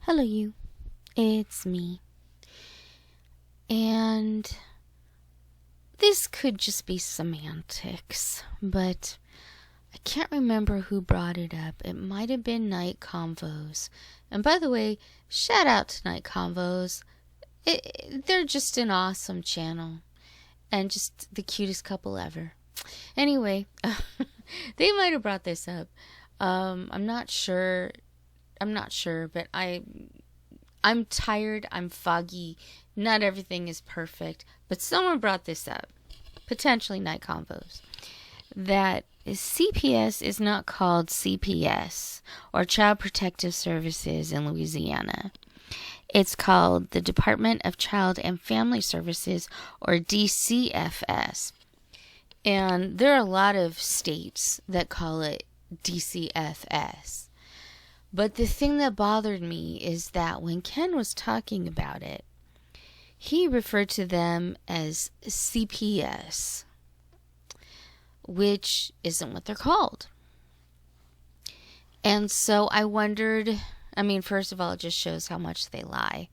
Hello, you. It's me. And this could just be semantics, but I can't remember who brought it up. It might have been Night Convos. And by the way, shout out to Night Convos. They're just an awesome channel. And just the cutest couple ever. Anyway, they might have brought this up. I'm not sure, but I'm tired, I'm foggy, not everything is perfect, but someone brought this up, potentially Night Convos, that CPS is not called CPS, or Child Protective Services in Louisiana. It's called the Department of Child and Family Services, or DCFS. And there are a lot of states that call it DCFS. But the thing that bothered me is that when Ken was talking about it, he referred to them as CPS, which isn't what they're called. And so I wondered, first of all, it just shows how much they lie.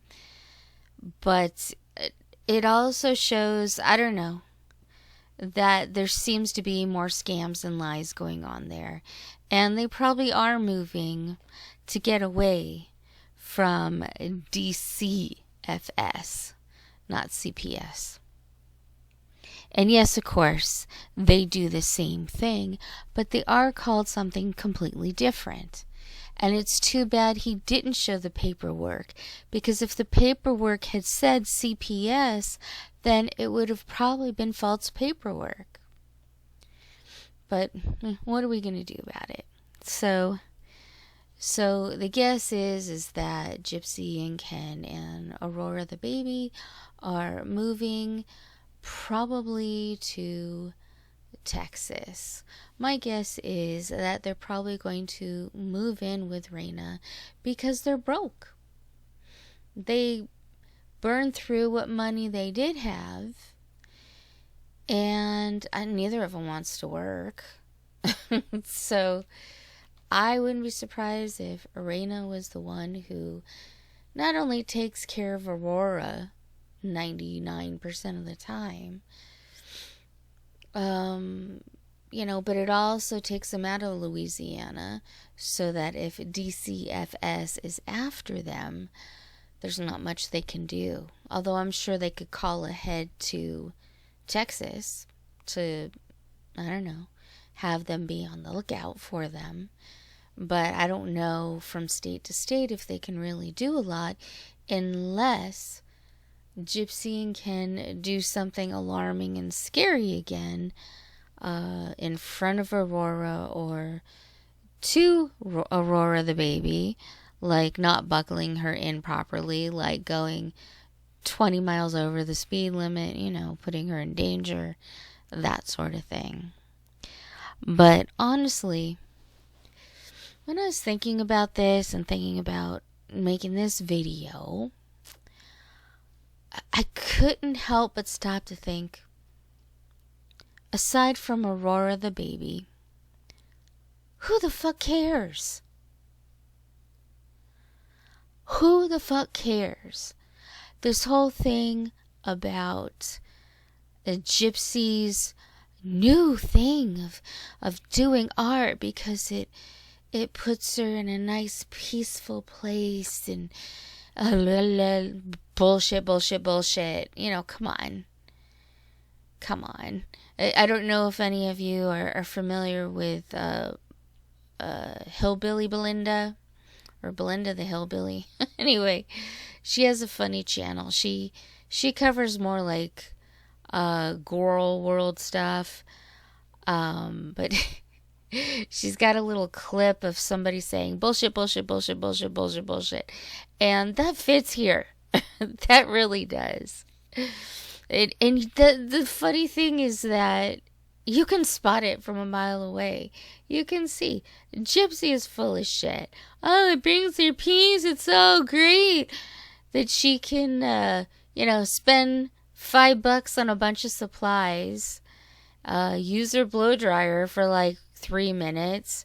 But it also shows, that there seems to be more scams and lies going on there. And they probably are moving to get away from DCFS, not CPS. And yes, of course, they do the same thing, but they are called something completely different. And it's too bad he didn't show the paperwork, because if the paperwork had said CPS, then it would have probably been false paperwork. But what are we going to do about it? So the guess is that Gypsy and Ken and Aurora the baby are moving probably to Texas. My guess is that they're probably going to move in with Raina because they're broke. They burned through what money they did have, and neither of them wants to work. So I wouldn't be surprised if Raina was the one who not only takes care of Aurora 99% of the time, but it also takes them out of Louisiana, so that if DCFS is after them, there's not much they can do. Although I'm sure they could call ahead to Texas to, have them be on the lookout for them. But I don't know from state to state if they can really do a lot, unless Gypsy and Ken do something alarming and scary again in front of Aurora or to Aurora the baby, like not buckling her in properly, like going 20 miles over the speed limit, putting her in danger, that sort of thing. But honestly, when I was thinking about this and thinking about making this video, I couldn't help but stop to think, aside from Aurora the baby, who the fuck cares? Who the fuck cares? This whole thing about the Gypsy's new thing of doing art because it puts her in a nice peaceful place, and bullshit. Come on. I don't know if any of you are familiar with Hillbilly Belinda, or Belinda the Hillbilly. Anyway, she has a funny channel. She covers more like girl world stuff, but she's got a little clip of somebody saying bullshit, and that fits here. That really does. And the funny thing is that you can spot it from a mile away. You can see Gypsy is full of shit. Oh, it brings her peace. It's so great that she can, spend $5 on a bunch of supplies, use her blow dryer for like 3 minutes,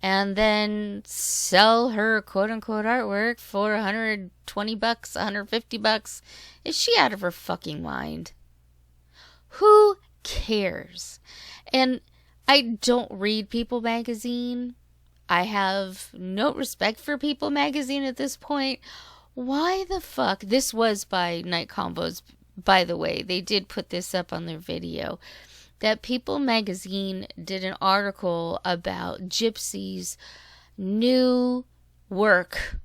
and then sell her quote-unquote artwork for $120, $150. Is she out of her fucking mind? Who cares? And I don't read People magazine. I have no respect for People magazine at this point. Why the fuck? This was by Night Convos, by the way. They did put this up on their video. That People magazine did an article about Gypsy's new work,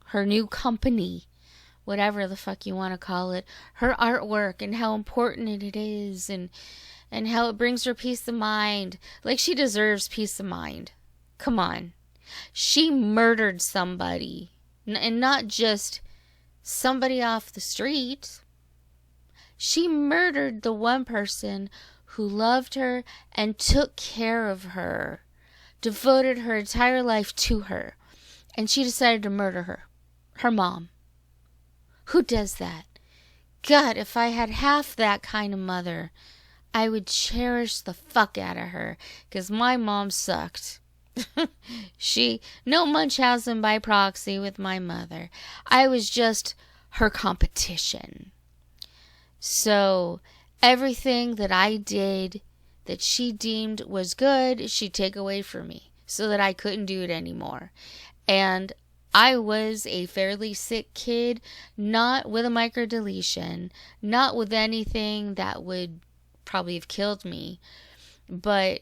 her new company, whatever the fuck you want to call it, her artwork, and how important it is, and how it brings her peace of mind. Like, she deserves peace of mind. Come on. She murdered somebody, and not just somebody off the street. She murdered the one person who loved her and took care of her, devoted her entire life to her, and she decided to murder her mom. Who does that? God, if I had half that kind of mother, I would cherish the fuck out of her, because my mom sucked. No Munchausen by proxy with my mother. I was just her competition. So everything that I did that she deemed was good, she'd take away from me so that I couldn't do it anymore. And I was a fairly sick kid, not with a microdeletion, not with anything that would probably have killed me. But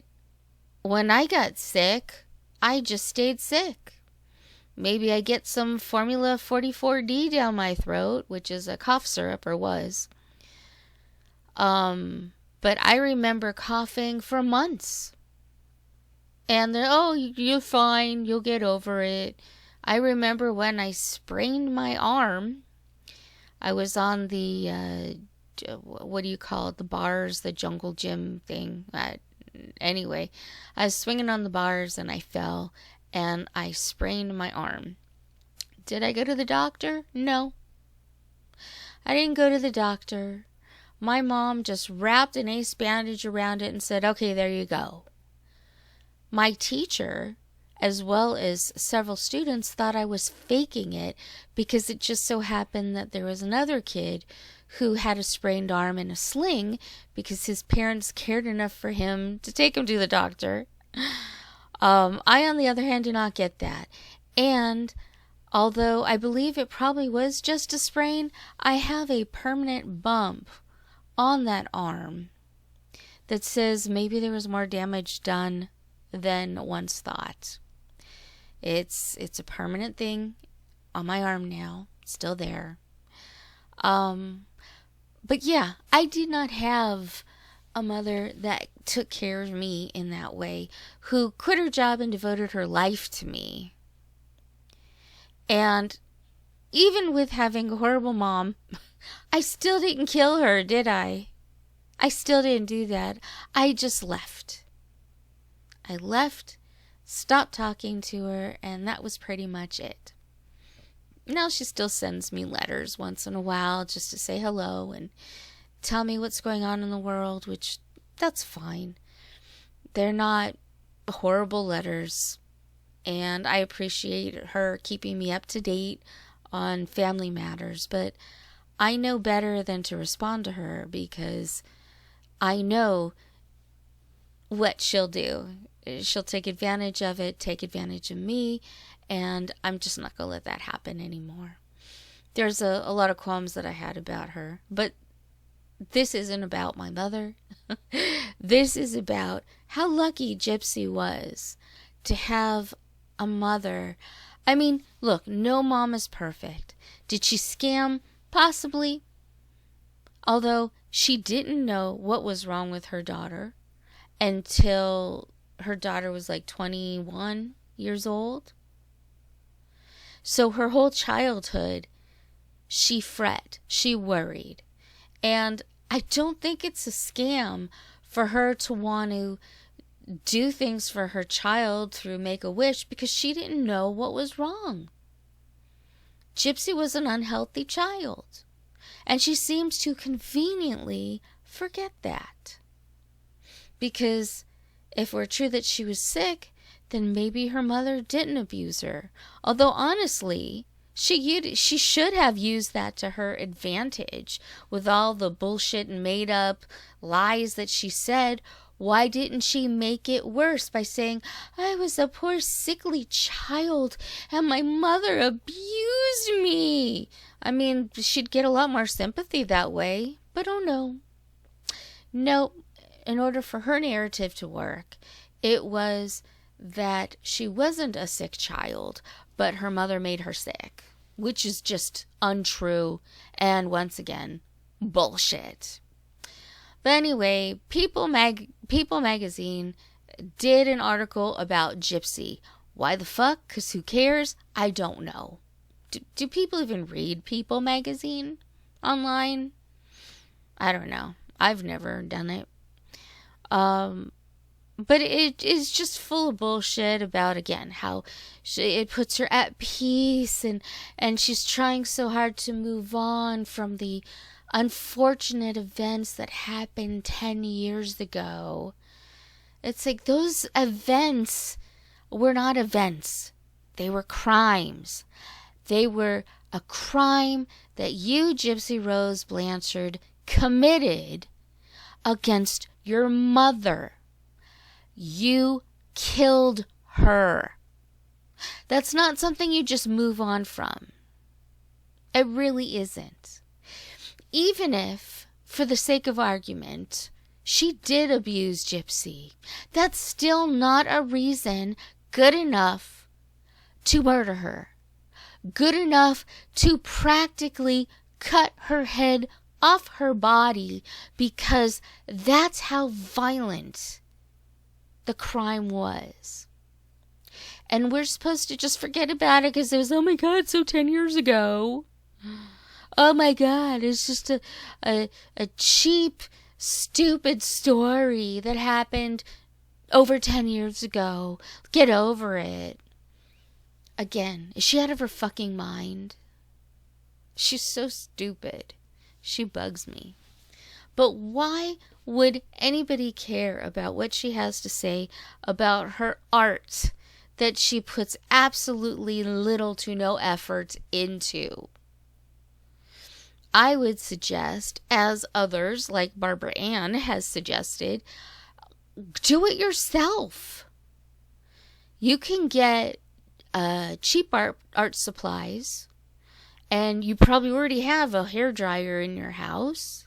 when I got sick, I just stayed sick. Maybe I get some Formula 44D down my throat, which is a cough syrup, or was. But I remember coughing for months. And they're, oh, you're fine, you'll get over it. I remember when I sprained my arm, I was on the, what do you call it, the bars, the jungle gym thing. Anyway, I was swinging on the bars and I fell and I sprained my arm. Did I go to the doctor? No. I didn't go to the doctor. My mom just wrapped an ace bandage around it and said, okay, there you go. My teacher, as well as several students, thought I was faking it because it just so happened that there was another kid who had a sprained arm in a sling because his parents cared enough for him to take him to the doctor. I, on the other hand, do not get that. And although I believe it probably was just a sprain, I have a permanent bump on that arm that says maybe there was more damage done than once thought. It's a permanent thing on my arm now, still there. But yeah, I did not have a mother that took care of me in that way, who quit her job and devoted her life to me. And even with having a horrible mom, I still didn't kill her, did I? I still didn't do that. I just left. I left, stopped talking to her, and that was pretty much it. Now she still sends me letters once in a while just to say hello and tell me what's going on in the world, which that's fine. They're not horrible letters, and I appreciate her keeping me up to date on family matters, but I know better than to respond to her because I know what she'll do. She'll take advantage of it, take advantage of me, and I'm just not going to let that happen anymore. There's a lot of qualms that I had about her, but this isn't about my mother. This is about how lucky Gypsy was to have a mother. I mean, look, no mom is perfect. Did she scam? Possibly. Although she didn't know what was wrong with her daughter until her daughter was like 21 years old. So her whole childhood, she fret, she worried. And I don't think it's a scam for her to want to do things for her child through Make-A-Wish because she didn't know what was wrong. Gypsy was an unhealthy child, and she seems to conveniently forget that. Because if it were true that she was sick, then maybe her mother didn't abuse her. Although honestly, she should have used that to her advantage with all the bullshit and made up lies that she said. Why didn't she make it worse by saying, I was a poor sickly child and my mother abused me? I mean, she'd get a lot more sympathy that way. But oh no. No, in order for her narrative to work, it was that she wasn't a sick child, but her mother made her sick, which is just untrue and, once again, bullshit. But anyway, People Magazine did an article about Gypsy. Why the fuck? Because who cares? I don't know. Do people even read People Magazine online? I don't know. I've never done it. But it is just full of bullshit about, again, how it puts her at peace and she's trying so hard to move on from the unfortunate events that happened 10 years ago. It's like those events were not events. They were crimes. They were a crime that you, Gypsy Rose Blanchard, committed against your mother. You killed her. That's not something you just move on from. It really isn't. Even if, for the sake of argument, she did abuse Gypsy, that's still not a reason good enough to murder her. Good enough to practically cut her head off her body, because that's how violent the crime was. And we're supposed to just forget about it because it was, oh my God, so 10 years ago. Oh my God, it's just a cheap, stupid story that happened over 10 years ago. Get over it. Again, is she out of her fucking mind? She's so stupid. She bugs me. But why would anybody care about what she has to say about her art that she puts absolutely little to no effort into? I would suggest, as others like Barbara Ann has suggested, do it yourself. You can get cheap art supplies, and you probably already have a hairdryer in your house.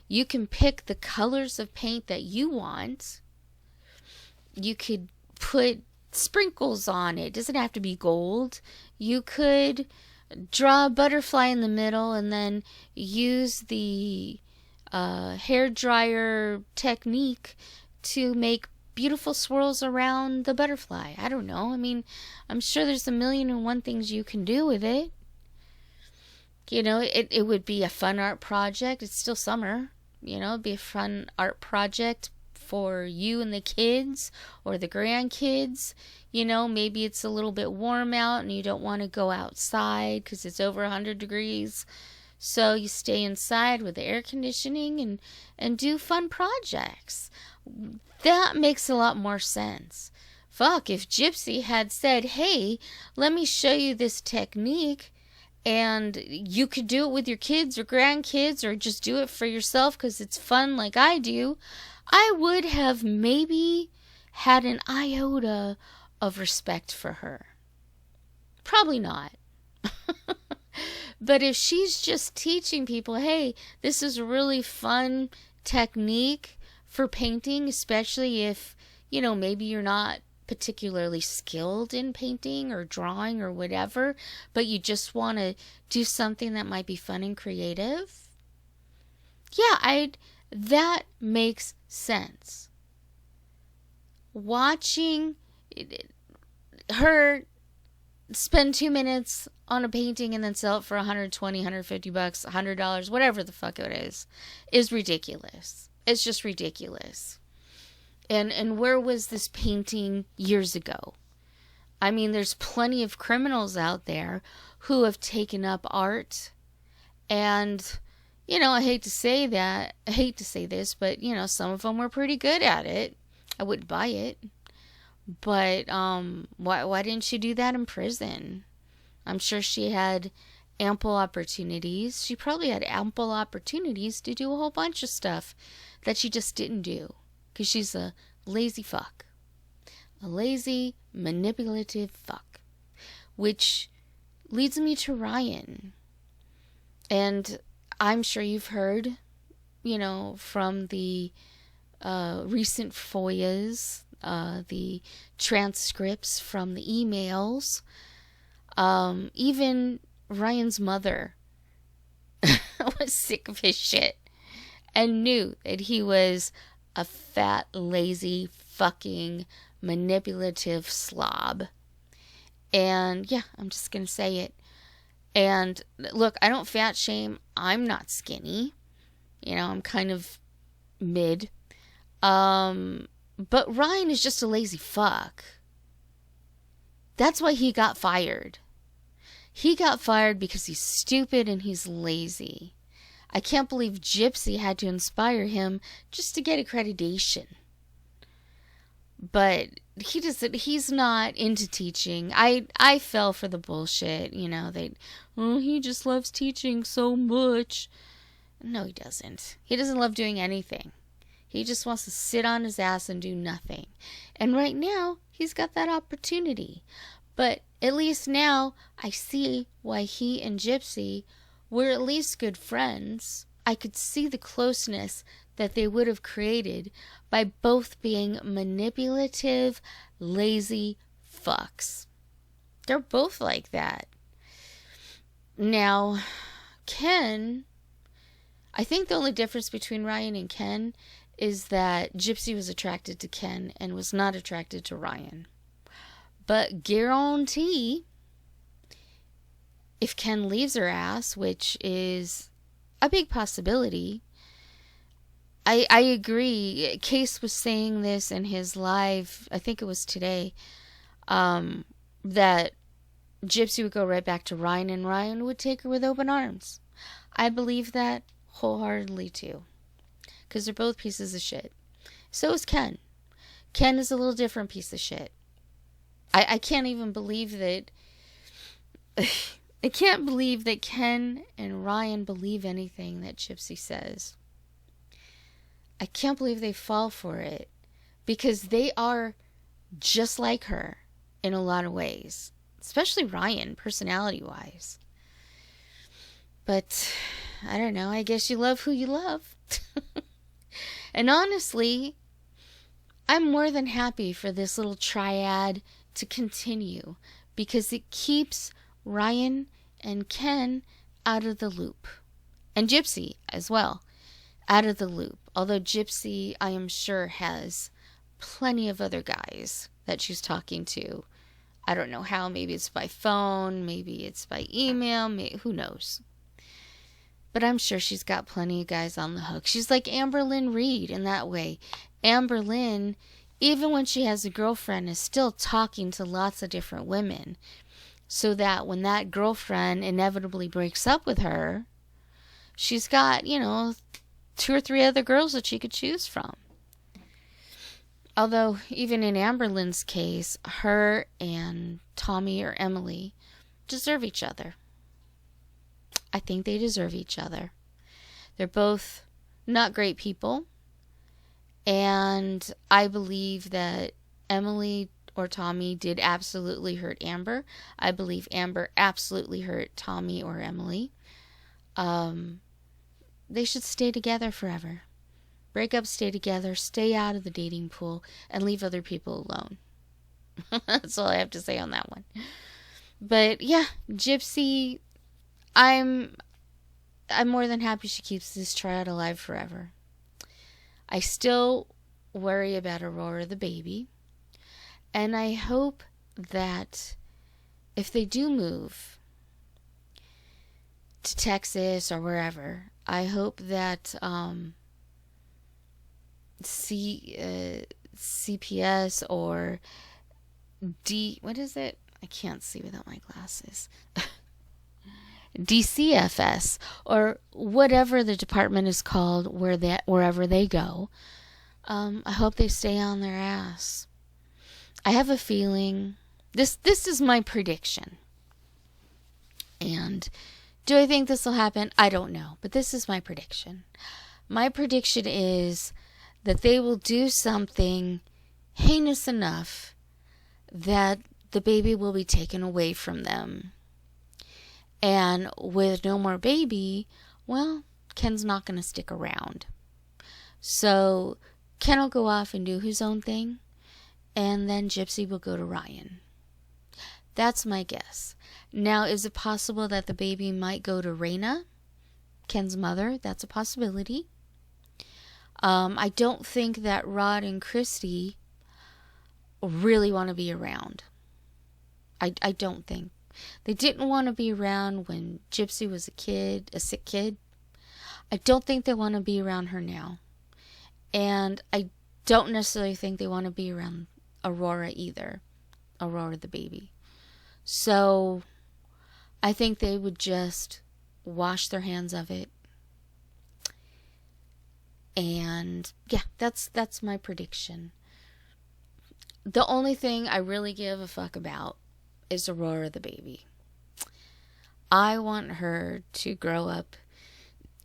You can pick the colors of paint that you want. You could put sprinkles on it. It doesn't have to be gold. You could draw a butterfly in the middle and then use the hairdryer technique to make beautiful swirls around the butterfly. I don't know. I mean, I'm sure there's a million and one things you can do with it. You know, it would be a fun art project. It's still summer. You know, it'd be a fun art project for you and the kids or the grandkids. You know, maybe it's a little bit warm out and you don't want to go outside because it's over 100 degrees. So you stay inside with the air conditioning and do fun projects. That makes a lot more sense. Fuck, if Gypsy had said, hey, let me show you this technique, and you could do it with your kids or grandkids or just do it for yourself because it's fun like I do, I would have maybe had an iota of respect for her. Probably not. But if she's just teaching people, hey, this is a really fun technique for painting, especially if, you know, maybe you're not particularly skilled in painting or drawing or whatever, but you just want to do something that might be fun and creative. Yeah, that makes sense. Watching her spend 2 minutes on a painting and then sell it for $120, $150, $100, whatever the fuck it is ridiculous. It's just ridiculous. And where was this painting years ago? I mean, there's plenty of criminals out there who have taken up art. And, you know, I hate to say this, but, you know, some of them were pretty good at it. I wouldn't buy it. But why didn't she do that in prison? I'm sure she had ample opportunities. She probably had ample opportunities to do a whole bunch of stuff that she just didn't do because she's a lazy fuck. A lazy, manipulative fuck. Which leads me to Ryan. And I'm sure you've heard, from the recent FOIAs, the transcripts from the emails. Even Ryan's mother was sick of his shit and knew that he was a fat, lazy, fucking, manipulative slob. And yeah, I'm just gonna say it. And look, I don't fat shame. I'm not skinny. I'm kind of mid. But Ryan is just a lazy fuck. That's why he got fired. He got fired because he's stupid and he's lazy. I can't believe Gypsy had to inspire him just to get accreditation. But he's not into teaching. I fell for the bullshit, he just loves teaching so much. No, he doesn't. He doesn't love doing anything. He just wants to sit on his ass and do nothing. And right now, he's got that opportunity. But at least now, I see why he and Gypsy were at least good friends. I could see the closeness that they would have created by both being manipulative, lazy fucks. They're both like that. Now, Ken, I think the only difference between Ryan and Ken is that Gypsy was attracted to Ken and was not attracted to Ryan. But guarantee, if Ken leaves her ass, which is a big possibility, I agree. Case was saying this in his live, I think it was today, that Gypsy would go right back to Ryan and Ryan would take her with open arms. I believe that wholeheartedly too. Because they're both pieces of shit. So is Ken. Ken is a little different piece of shit. I can't even believe that... I can't believe that Ken and Ryan believe anything that Gypsy says. I can't believe they fall for it. Because they are just like her in a lot of ways. Especially Ryan, personality-wise. But, I don't know. I guess you love who you love. And honestly, I'm more than happy for this little triad to continue. Because it keeps Ryan and Ken out of the loop. And Gypsy as well. Out of the loop. Although Gypsy, I am sure, has plenty of other guys that she's talking to. I don't know how. Maybe it's by phone. Maybe it's by email. Who knows? But I'm sure she's got plenty of guys on the hook. She's like Amber Lynn Reid in that way. Amber Lynn, even when she has a girlfriend, is still talking to lots of different women. So that when that girlfriend inevitably breaks up with her, she's got, 2 or 3 other girls that she could choose from. Although, even in Amber Lynn's case, her and Tommy or Emily deserve each other. I think they deserve each other. They're both not great people. And I believe that Emily or Tommy did absolutely hurt Amber. I believe Amber absolutely hurt Tommy or Emily. They should stay together forever. Break up, stay together, stay out of the dating pool, and leave other people alone. That's all I have to say on that one. But yeah, Gypsy, I'm more than happy she keeps this triad alive forever. I still worry about Aurora the baby. And I hope that if they do move to Texas or wherever, I hope that CPS or what is it? I can't see without my glasses. DCFS or whatever the department is called wherever they go. I hope they stay on their ass. I have a feeling this is my prediction. And do I think this will happen? I don't know, but this is my prediction. My prediction is that they will do something heinous enough that the baby will be taken away from them. And with no more baby, well, Ken's not going to stick around. So Ken will go off and do his own thing, and then Gypsy will go to Ryan. That's my guess. Now, is it possible that the baby might go to Raina, Ken's mother? That's a possibility. I don't think that Rod and Christy really want to be around. I don't think. They didn't want to be around when Gypsy was a sick kid. I don't think they want to be around her now. And I don't necessarily think they want to be around Aurora either. Aurora the baby. So I think they would just wash their hands of it. And yeah, that's my prediction. The only thing I really give a fuck about is Aurora the baby. I want her to grow up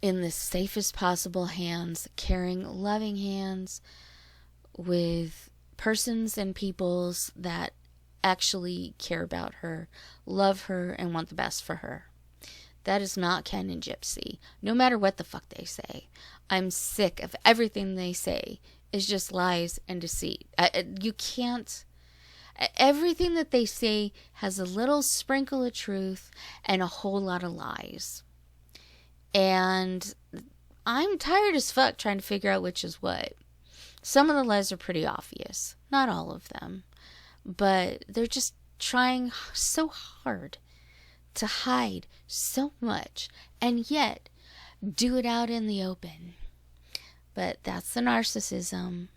in the safest possible hands, caring, loving hands with persons and peoples that actually care about her, love her, and want the best for her. That is not Ken and Gypsy. No matter what the fuck they say. I'm sick of everything they say. It's just lies and deceit. You can't... Everything that they say has a little sprinkle of truth and a whole lot of lies. And I'm tired as fuck trying to figure out which is what. Some of the lies are pretty obvious. Not all of them. But they're just trying so hard to hide so much and yet do it out in the open. But that's the narcissism.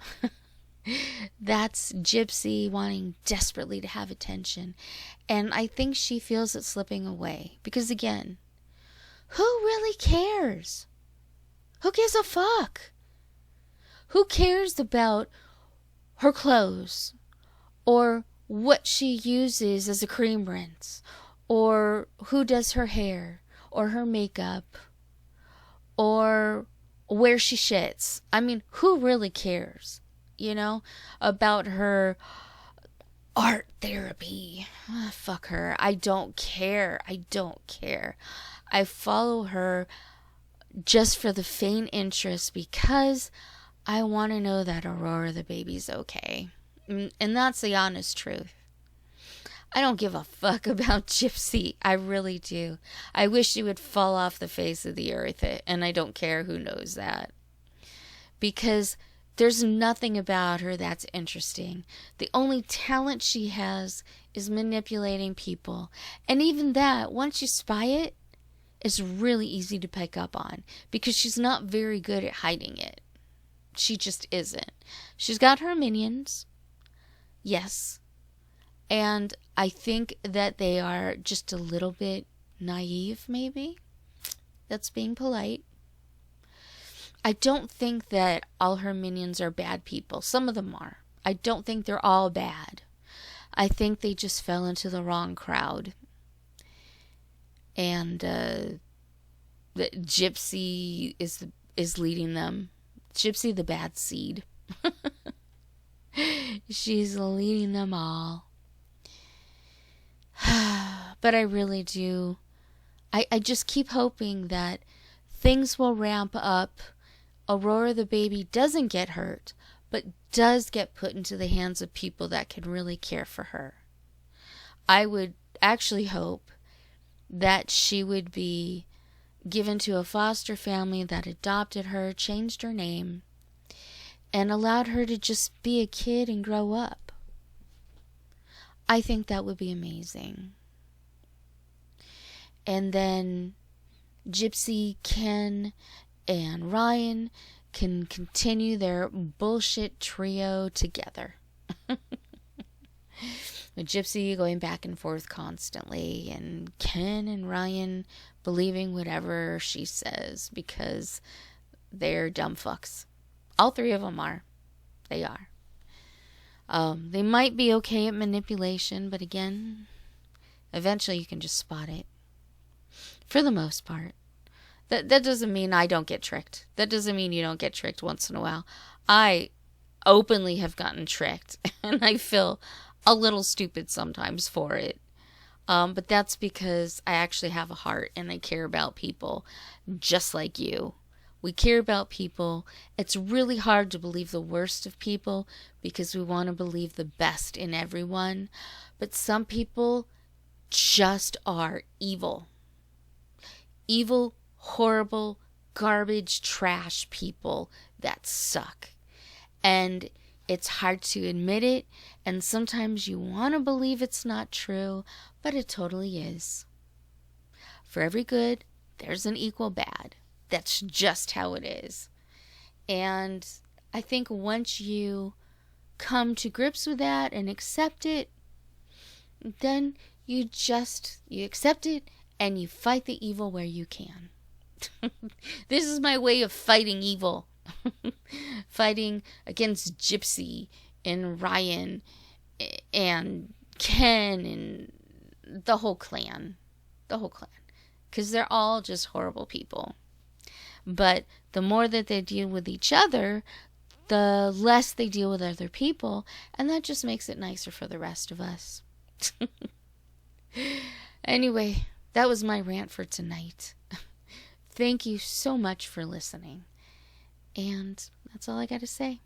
That's Gypsy wanting desperately to have attention. And I think she feels it slipping away. Because again, who really cares? Who gives a fuck? Who cares about her clothes? Or what she uses as a cream rinse? Or who does her hair? Or her makeup? Or where she shits? I mean, who really cares? You know, about her art therapy. Fuck her. I don't care. I don't care. I follow her just for the faint interest because I want to know that Aurora the baby's okay. And that's the honest truth. I don't give a fuck about Gypsy. I really do. I wish she would fall off the face of the earth, and I don't care who knows that. Because there's nothing about her that's interesting. The only talent she has is manipulating people. And even that, once you spy it, it's really easy to pick up on. Because she's not very good at hiding it. She just isn't. She's got her minions. Yes. And I think that they are just a little bit naive, maybe. That's being polite. I don't think that all her minions are bad people. Some of them are. I don't think they're all bad. I think they just fell into the wrong crowd. And the Gypsy is leading them. Gypsy the bad seed. She's leading them all. But I really do. I just keep hoping that things will ramp up. Aurora the baby doesn't get hurt, but does get put into the hands of people that can really care for her. I would actually hope that she would be given to a foster family that adopted her, changed her name, and allowed her to just be a kid and grow up. I think that would be amazing. And then Gypsy, Ken, and Ryan can continue their bullshit trio together. With Gypsy going back and forth constantly, and Ken and Ryan believing whatever she says because they're dumb fucks. All three of them are. They are. They might be okay at manipulation, but again, eventually you can just spot it. For the most part. That doesn't mean I don't get tricked. That doesn't mean you don't get tricked once in a while. I openly have gotten tricked, and I feel a little stupid sometimes for it. But that's because I actually have a heart, and I care about people just like you. We care about people. It's really hard to believe the worst of people because we want to believe the best in everyone. But some people just are evil. Evil, horrible, garbage, trash people that suck. And it's hard to admit it, and sometimes you want to believe it's not true, but it totally is. For every good, there's an equal bad. That's just how it is. And I think once you come to grips with that and accept it, then you accept it and you fight the evil where you can. This is my way of fighting evil. Fighting against Gypsy and Ryan and Ken and the whole clan. Because they're all just horrible people. But the more that they deal with each other, the less they deal with other people. And that just makes it nicer for the rest of us. Anyway, that was my rant for tonight. Thank you so much for listening. And that's all I got to say.